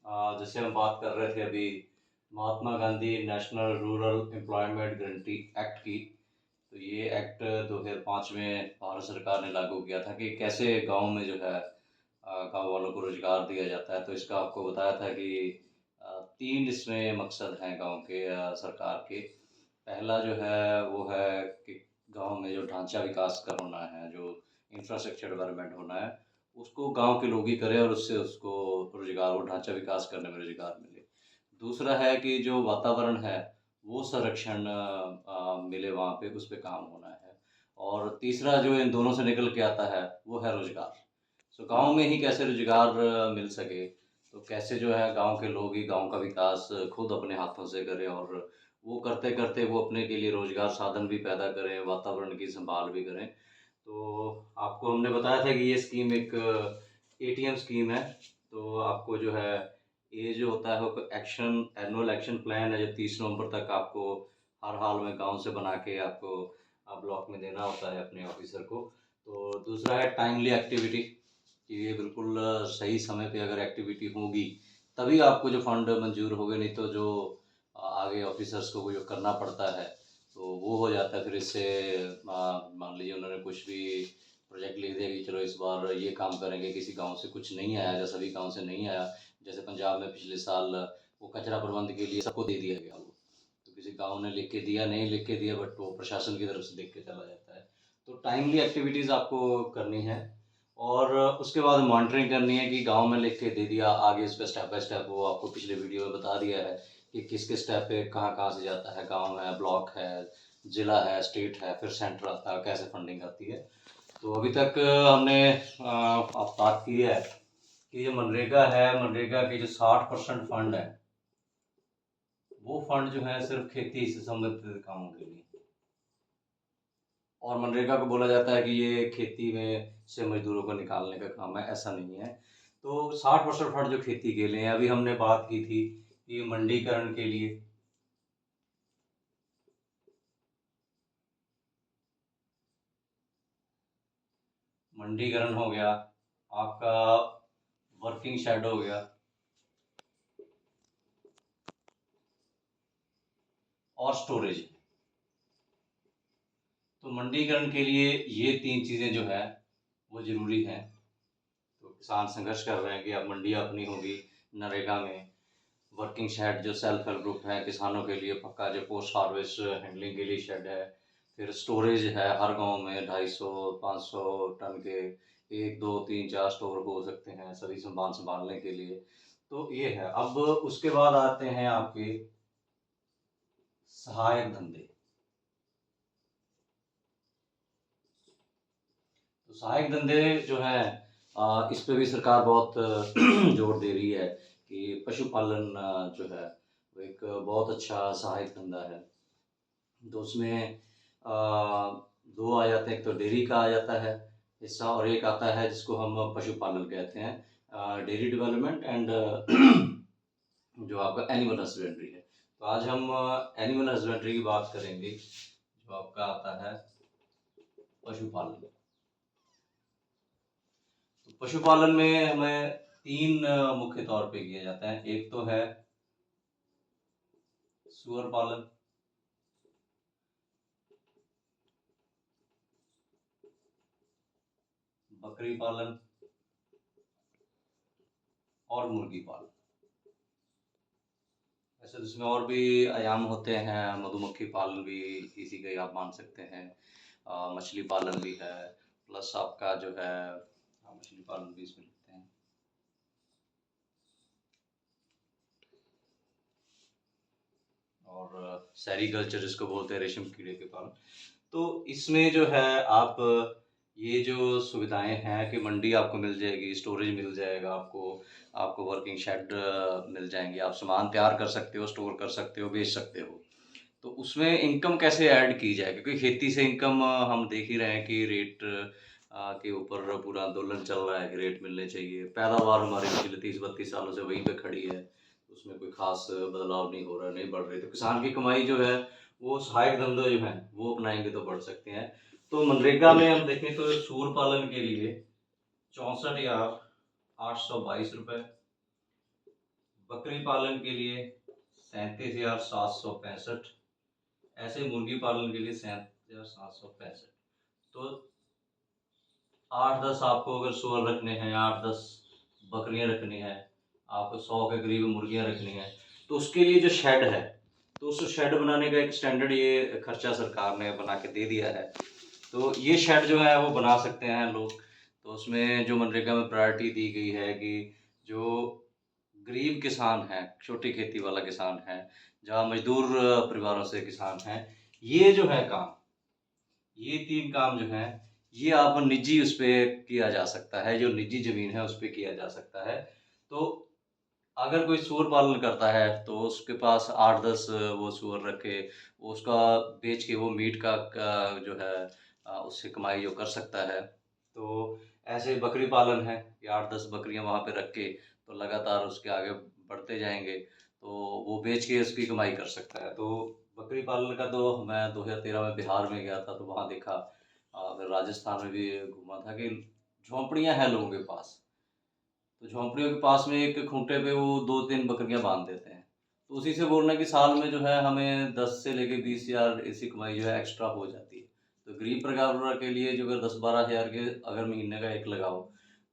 जैसे हम बात कर रहे थे अभी Mahatma Gandhi National Rural Employment Guarantee Act की। तो ये एक्ट 2005 में भारत सरकार ने लागू किया था कि कैसे गांव में जो है गांव वालों को रोजगार दिया जाता है। तो इसका आपको बताया था कि तीन इसमें मकसद हैं गांव के सरकार के। पहला जो है वो है कि गांव में जो ढांचा विकास का होना है, जो इंफ्रास्ट्रक्चर डेवलपमेंट होना है, उसको गांव के लोग ही करें और उससे उसको रोजगार, वो ढांचा विकास करने में रोजगार मिले। दूसरा है कि जो वातावरण है वो संरक्षण मिले, वहाँ पे उस पे काम होना है। और तीसरा जो इन दोनों से निकल के आता है वो है रोजगार। सो गांव में ही कैसे रोजगार मिल सके, तो कैसे जो है गांव के लोग ही गांव का विकास खुद अपने हाथों से करें, और वो करते करते वो अपने के लिए रोजगार साधन भी पैदा करें, वातावरण की संभाल भी करें। तो आपको हमने बताया था कि ये स्कीम एक एटीएम स्कीम है। तो आपको जो है ये जो होता है वो एक्शन एनुअल एक्शन प्लान है, जो 30 नवंबर तक आपको हर हाल में गांव से बना के आपको ब्लॉक में देना होता है अपने ऑफिसर को। तो दूसरा है टाइमली एक्टिविटी, कि ये बिल्कुल सही समय पे अगर एक्टिविटी होगी तभी आपको जो फंड मंजूर होगे, नहीं तो जो आगे ऑफिसर्स को जो करना पड़ता है तो वो हो जाता है। फिर इससे मान लीजिए उन्होंने कुछ भी प्रोजेक्ट लिख दिया कि चलो इस बार ये काम करेंगे, किसी गांव से कुछ नहीं आया या सभी गांव से नहीं आया। जैसे पंजाब में पिछले साल वो कचरा प्रबंध के लिए सबको दे दिया गया, वो तो किसी गांव ने लिख के दिया, नहीं लिख के दिया, बट वो प्रशासन की तरफ से देख के चला जाता है। तो टाइमली एक्टिविटीज़ आपको करनी है, और उसके बाद मॉनिटरिंग करनी है कि गांव में लिख के दे दिया, आगे इस पर स्टेप बाय स्टेप वो आपको पिछले वीडियो में बता दिया है कि किस किस स्टेप पे कहाँ कहाँ से जाता है, गांव है, ब्लॉक है, जिला है, स्टेट है, फिर सेंटर आता है, कैसे फंडिंग आती है। तो अभी तक हमने आप बात की है कि जो मनरेगा है, मनरेगा के जो 60% फंड है वो फंड जो है सिर्फ खेती से संबंधित कामों के लिए। और मनरेगा को बोला जाता है कि ये खेती में से मजदूरों को निकालने का काम है, ऐसा नहीं है। तो 60% फंड जो खेती के लिए है, अभी हमने बात की थी कि मंडीकरण के लिए। मंडीकरण हो गया आपका, वर्किंग शेड हो गया, और स्टोरेज। तो मंडीकरण के लिए ये तीन चीज़ें जो है वो ज़रूरी हैं। तो किसान संघर्ष कर रहे हैं कि अब मंडियाँ अपनी होगी नरेगा में। वर्किंग शेड जो सेल्फ हेल्प ग्रुप है किसानों के लिए पक्का, जो पोस्ट हार्वेस्ट हैंडलिंग के लिए शेड है। फिर स्टोरेज है, हर गांव में 250-500 टन के 1 2 3 4 स्टोर हो सकते हैं सभी सामान संभालने के लिए। तो ये है। अब उसके बाद आते हैं आपके सहायक धंधे। तो सहायक धंधे जो है इस पे भी सरकार बहुत जोर दे रही है कि पशुपालन जो है वो एक बहुत अच्छा सहायक धंधा है। तो उसमें दो आ जाते हैं, एक तो डेयरी का आ जाता है हिस्सा, और एक आता है जिसको हम पशुपालन कहते हैं, डेयरी डेवलपमेंट एंड जो आपका एनिमल हस्बेंड्री है। तो आज हम एनिमल हस्बेंड्री की बात करेंगे, जो आपका आता है पशुपालन। तो पशुपालन में हमें तीन मुख्य तौर पे किया जाता है। एक तो है सुअर पालन, बकरी पालन, और मुर्गी पालन। वैसे तो इसमें और भी आयाम होते हैं, मधुमक्खी पालन भी इसी का ही आप मान सकते हैं, मछली पालन भी है, प्लस आपका जो है मछली पालन भी इसमें लिखते हैं। और सेरीकल्चर जिसको बोलते हैं, रेशम कीड़े के पालन। तो इसमें जो है आप ये जो सुविधाएं हैं कि मंडी आपको मिल जाएगी, स्टोरेज मिल जाएगा आपको, आपको वर्किंग शेड मिल जाएंगे, आप सामान तैयार कर सकते हो, स्टोर कर सकते हो, बेच सकते हो। तो उसमें इनकम कैसे ऐड की जाए, क्योंकि खेती से इनकम हम देख ही रहे हैं कि रेट के ऊपर पूरा आंदोलन चल रहा है कि रेट मिलने चाहिए। पैदावार हमारी पिछले 30-32 सालों से वहीं पे खड़ी है, उसमें कोई खास बदलाव नहीं हो रहा, नहीं बढ़ रही। तो किसान की कमाई जो है वो सहायक धंधे जो है वो अपनाएंगे तो बढ़ सकते हैं। तो मनरेगा में हम देखें तो सूर पालन के लिए 64,822 रुपये, बकरी पालन के लिए 37,765, ऐसे मुर्गी पालन के लिए 37,765। तो 8-10 आपको अगर सूअर रखने हैं, 8-10 बकरियां रखनी है, आपको 100 के करीब मुर्गियां रखनी है, तो उसके लिए जो शेड है, तो उस शेड बनाने का एक स्टैंडर्ड ये खर्चा सरकार ने बना के दे दिया है। तो ये शेड जो है वो बना सकते हैं लोग। तो उसमें जो मनरेगा में प्रायोरिटी दी गई है कि जो गरीब किसान हैं, छोटी खेती वाला किसान है, जहाँ मजदूर परिवारों से किसान हैं, ये जो है काम, ये 3 काम जो हैं, ये आप निजी उस पे किया जा सकता है, जो निजी ज़मीन है उस पे किया जा सकता है। तो अगर कोई सूअर पालन करता है तो उसके पास 8-10 वो सूअर रखे, वो उसका बेच के वो मीट का जो है उससे कमाई जो कर सकता है। तो ऐसे बकरी पालन है कि 8-10 बकरियाँ वहाँ पे रख के तो लगातार उसके आगे बढ़ते जाएँगे, तो वो बेच के उसकी कमाई कर सकता है। तो बकरी पालन का तो मैं 2013 में बिहार में गया था तो वहाँ देखा, फिर राजस्थान में भी घूमा था कि झोंपड़ियाँ हैं लोगों के पास। तो झोंपड़ियों के पास में एक खूंटे पे वो 2-3 बकरियाँ बाँध देते हैं। तो उसी से बोल रहे हैं कि साल में जो है हमें 10 से लेके 20,000 ऐसी कमाई जो है एक्स्ट्रा हो जाती है। तो गरीब परिवार के लिए जो अगर 10-12 हज़ार के अगर महीने का एक लगाओ,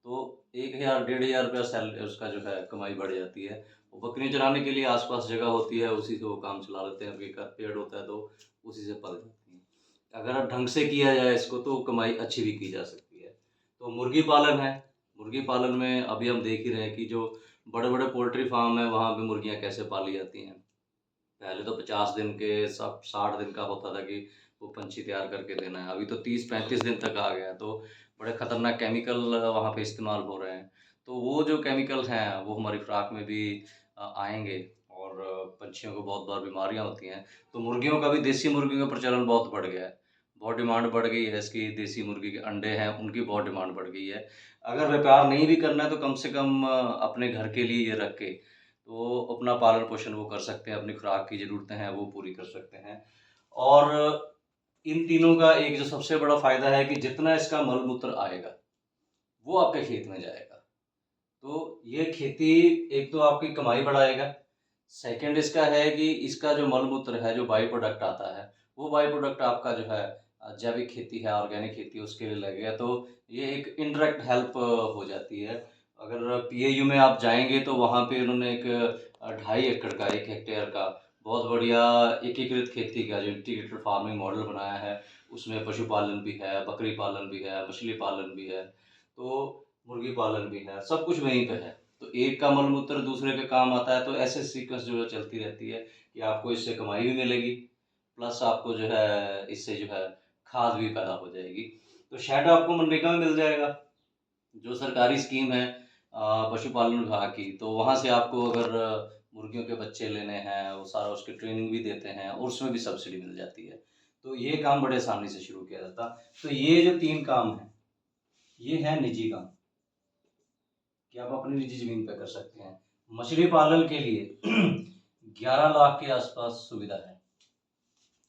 तो 1,000 डेढ़ हज़ार रुपया उसका जो है कमाई बढ़ जाती है। वो बकरियाँ चराने के लिए आस-पास जगह होती है, उसी से वो काम चला लेते हैं। उनके घर पेड़ होता है तो उसी से पल जाती हैं। अगर ढंग से किया जाए इसको तो कमाई अच्छी भी की जा सकती है। तो मुर्गी पालन है, मुर्गी पालन में अभी हम देख ही रहे हैं कि जो बड़े-बड़े पोल्ट्री फार्म हैं, वहाँ पे मुर्गियाँ कैसे पाली जाती हैं। पहले तो 50 दिन के सब 60 दिन का होता था कि वो पंछी तैयार करके देना है। अभी तो 30-35 दिन तक आ गया है, तो बड़े खतरनाक केमिकल वहाँ पे इस्तेमाल हो रहे हैं। तो वो जो केमिकल हैं, वो हमारी खुराक में भी आएँगे और पंछियों को बहुत बार बीमारियाँ होती हैं। तो मुर्गियों का भी देसी मुर्गियों का प्रचलन बहुत बढ़ गया है। बहुत डिमांड बढ़ गई है इसकी, देसी मुर्गी के अंडे हैं, उनकी बहुत डिमांड बढ़ गई है। अगर व्यापार नहीं भी करना है तो कम से कम अपने घर के लिए ये रख के तो अपना पालन-पोषण वो कर सकते हैं, अपनी खुराक की ज़रूरतें हैं वो पूरी कर सकते हैं। और इन तीनों का एक जो सबसे बड़ा फ़ायदा है कि जितना इसका मल-मूत्र आएगा, वो आपके खेत में जाएगा। तो ये खेती एक तो आपकी कमाई बढ़ाएगा, सेकंड इसका है कि इसका जो मल-मूत्र है, जो बाई प्रोडक्ट आता है, वो बाई प्रोडक्ट आपका जो है जैविक खेती है, ऑर्गेनिक खेती है, उसके लिए लगेगा। तो ये एक इनडायरेक्ट हेल्प हो जाती है। अगर पीएयू में आप जाएँगे तो वहाँ पे उन्होंने एक 2.5 एकड़ का, 1 हेक्टेयर का बहुत बढ़िया एकीकृत खेती का जो इंटीग्रेटेड फार्मिंग मॉडल बनाया है। उसमें पशुपालन भी है, बकरी पालन भी है, मछली पालन भी है, तो मुर्गी पालन भी है, सब कुछ वहीं पे है। तो एक का मल-मूत्र दूसरे के काम आता है, तो ऐसे सीक्वेंस जो है चलती रहती है कि आपको इससे कमाई भी मिलेगी, प्लस आपको जो है इससे जो है खाद भी पैदा हो जाएगी। तो शेड आपको मनरेगा में मिल जाएगा, जो सरकारी स्कीम है पशुपालन विभाग की, तो वहाँ से आपको अगर मुर्गियों के बच्चे लेने हैं, वो सारा उसकी ट्रेनिंग भी देते हैं और उसमें भी सब्सिडी मिल जाती है। तो ये काम बड़े आसानी से शुरू किया जाता। तो ये जो 3 काम हैं, ये हैं निजी काम। कि आप अपनी निजी ज़मीन पे कर सकते हैं। मछली पालन के लिए 11 लाख के आसपास सुविधा है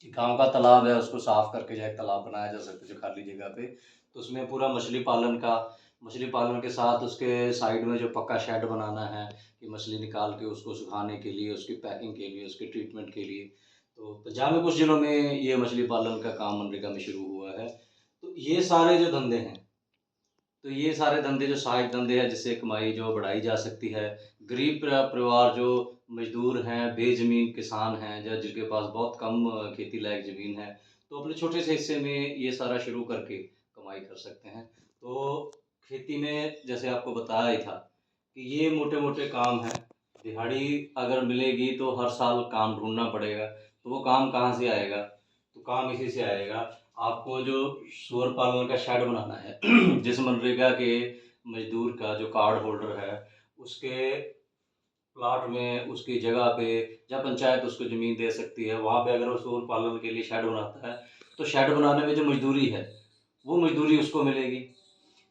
कि गाँव का तालाब है उसको साफ़ करके जो है एक तालाब बनाया जा सकता है जो खाली जगह पे। तो उसमें पूरा मछली पालन के साथ उसके साइड में जो पक्का शेड बनाना है कि मछली निकाल के उसको सुखाने के लिए, उसकी पैकिंग के लिए, उसके ट्रीटमेंट के लिए। तो पंजाब में कुछ जिलों में ये मछली पालन का काम मनरेगा में शुरू हुआ है। तो ये सारे जो धंधे हैं, तो ये सारे धंधे जो सहायक धंधे हैं जिससे कमाई जो बढ़ाई जा सकती है। गरीब परिवार जो मज़दूर हैं, बेज़मीन किसान हैं या जिनके पास बहुत कम खेती लायक ज़मीन है, तो अपने छोटे से हिस्से में ये सारा शुरू करके कमाई कर सकते हैं। तो खेती में जैसे आपको बताया ही था कि ये मोटे-मोटे काम हैं। दिहाड़ी अगर मिलेगी तो हर साल काम ढूँढना पड़ेगा, तो वो काम कहाँ से आएगा? तो काम इसी से आएगा। आपको जो सूअर पालन का शेड बनाना है जिस मनरेगा के मजदूर का जो कार्ड होल्डर है उसके प्लॉट में उसकी जगह पे या पंचायत उसको ज़मीन दे सकती है, वहाँ पे अगर वो सूअर पालन के लिए शेड बनाता है तो शेड बनाने में जो मजदूरी है वो मजदूरी उसको मिलेगी।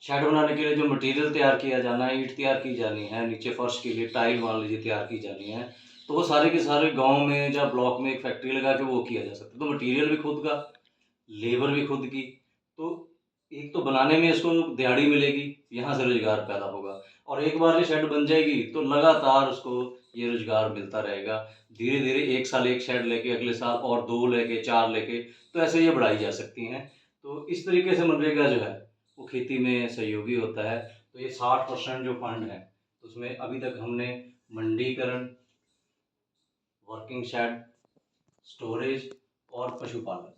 शेड बनाने के लिए जो मटेरियल तैयार किया जाना है, ईंट तैयार की जानी है, नीचे फर्श के लिए टाइल मान लीजिए तैयार की जानी है, तो वो सारे के सारे गांव में या ब्लॉक में एक फैक्ट्री लगा के वो किया जा सकता है। तो मटेरियल भी खुद का, लेबर भी खुद की। तो एक तो बनाने में इसको दिहाड़ी मिलेगी, यहाँ से रोज़गार पैदा होगा और एक बार ये शेड बन जाएगी तो लगातार उसको ये रोजगार मिलता रहेगा। धीरे धीरे एक साल एक शेड लेके, अगले साल और 2 लेके, 4 लेके, तो ऐसे ये बढ़ाई जा सकती हैं। तो इस तरीके से मनरेगा जो है वो खेती में सहयोगी होता है। तो ये 60% जो फंड है उसमें अभी तक हमने मंडीकरण, वर्किंग शेड, स्टोरेज और पशुपालन,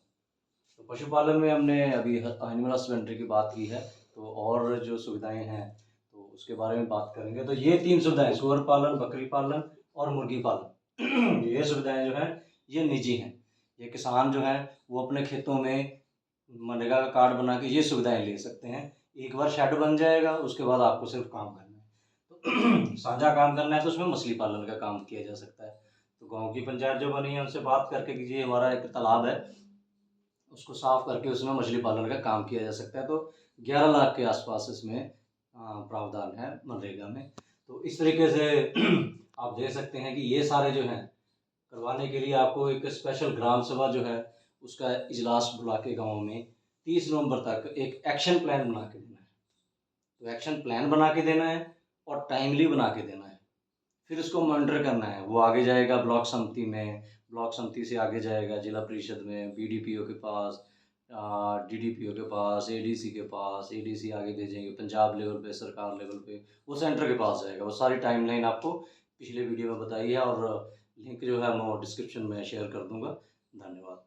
तो पशुपालन में हमने अभी एनिमल हस्बेंड्री की बात की है, तो और जो सुविधाएं हैं तो उसके बारे में बात करेंगे। तो ये 3 सुविधाएं, सूअर पालन, बकरी पालन और मुर्गी पालन, ये सुविधाएं जो हैं ये निजी हैं। ये किसान जो हैं वो अपने खेतों में मनरेगा का कार्ड बना के ये सुविधाएं ले सकते हैं। एक बार शेड बन जाएगा, उसके बाद आपको सिर्फ काम करना है। तो साझा काम करना है तो उसमें मछली पालन का काम किया जा सकता है। तो गांव की पंचायत जो बनी है उनसे बात करके कि ये हमारा एक तालाब है, उसको साफ करके उसमें मछली पालन का काम किया जा सकता है। तो 11 लाख के आसपास इसमें प्रावधान है मनरेगा में। तो इस तरीके से आप देख सकते हैं कि ये सारे जो हैं करवाने के लिए आपको एक स्पेशल ग्राम सभा जो है उसका इजलास बुला के गाँव में 30 नवंबर तक एक एक्शन प्लान बना के देना है। तो एक्शन प्लान बना के देना है और टाइमली बना के देना है। फिर उसको मॉनिटर करना है, वो आगे जाएगा ब्लॉक समिति में, ब्लॉक समिति से आगे जाएगा जिला परिषद में, बीडीपीओ के पास, डीडीपीओ के पास, एडीसी के पास, एडीसी आगे भेजेंगे पंजाब लेवल पे, सरकार लेवल पे, वो सेंटर के पास जाएगा। वो सारी टाइमलाइन आपको पिछले वीडियो में बताई है और लिंक जो है मैं डिस्क्रिप्शन में शेयर कर दूंगा। धन्यवाद।